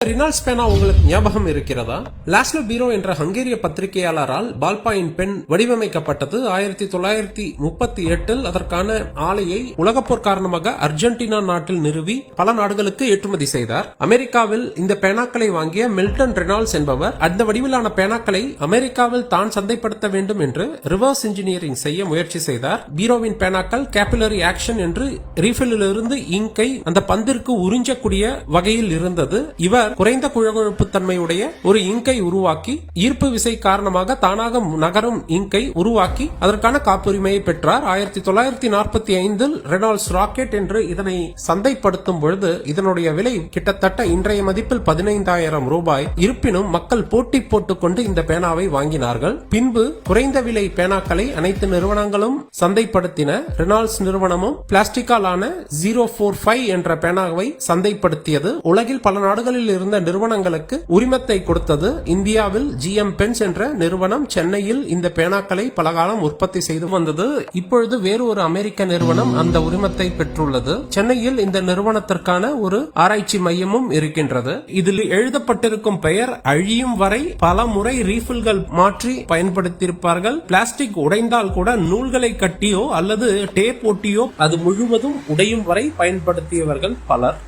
ரினால்ட்ஸ் பேனா உங்களுக்கு ஞாபகம் இருக்கிறதா? லாஸ்லோ பீரோ என்ற ஹங்கேரிய பத்திரிகையாளரால் பால்பாயின் பென் வடிவமைக்கப்பட்டது. 1938 அதற்கான ஆலையை உலகப்போர் காரணமாக அர்ஜென்டினா நாட்டில் நிறுவி பல நாடுகளுக்கு ஏற்றுமதி செய்தார். அமெரிக்காவில் இந்த பேனாக்களை வாங்கிய மில்டன் ரெனால்ட்ஸ் என்பவர் அந்த வடிவிலான பேனாக்களை அமெரிக்காவில் தான் சந்தைப்படுத்த வேண்டும் என்று ரிவர்ஸ் இன்ஜினியரிங் செய்ய முயற்சி செய்தார். பீரோவின் பேனாக்கள் கேபிலரி ஆக்ஷன் என்று ரீஃபிலிலிருந்து இங்கை அந்த பந்திற்கு உறிஞ்சக்கூடிய வகையில் இருந்தது. இவர் குறைந்த குழகுழப்பு தன்மையுடைய ஒரு இங்கை உருவாக்கி ஈர்ப்பு விசை காரணமாக தானாக நகரும் இங்கை உருவாக்கி அதற்கான காப்புரிமையை பெற்றார். 1945 ரெனால்ட்ஸ் ராக்கெட் என்று இதனை சந்தைப்படுத்தும் பொழுது இதனுடைய விலை கிட்டத்தட்ட இன்றைய மதிப்பில் 15,000 ரூபாய். இருப்பினும் மக்கள் போட்டி போட்டுக்கொண்டு இந்த பேனாவை வாங்கினார்கள். பின்பு குறைந்த விலை பேனாக்களை அனைத்து நிறுவனங்களும் சந்தைப்படுத்தின. ரெனால்ட்ஸ் நிறுவனமும் பிளாஸ்டிக்காலான 045 என்ற பேனாவை சந்தைப்படுத்தியது. உலகில் பல நாடுகளில் இருந்த நிறுவனங்களுக்கு உரிமத்தை கொடுத்தது. இந்தியாவில் GM பென்ஸ் என்ற நிறுவனம் சென்னையில் இந்த பேனாக்களை பலகாலம் உற்பத்தி செய்து வந்தது. இப்பொழுது வேறு ஒரு அமெரிக்க நிறுவனம் அந்த உரிமத்தை பெற்றுள்ளது. சென்னையில் இந்த நிறுவனத்திற்கான ஒரு ஆராய்ச்சி மையமும் இருக்கின்றது. இதில் எழுதப்பட்டிருக்கும் பெயர் அழியும் வரை பல முறை ரீஃபில்கள் மாற்றி பயன்படுத்தியிருப்பார்கள். பிளாஸ்டிக் உடைந்தால் கூட நூல்களை கட்டியோ அல்லது டேப் ஒட்டியோ அது முழுவதும் உடையும் வரை பயன்படுத்தியவர்கள் பலர்.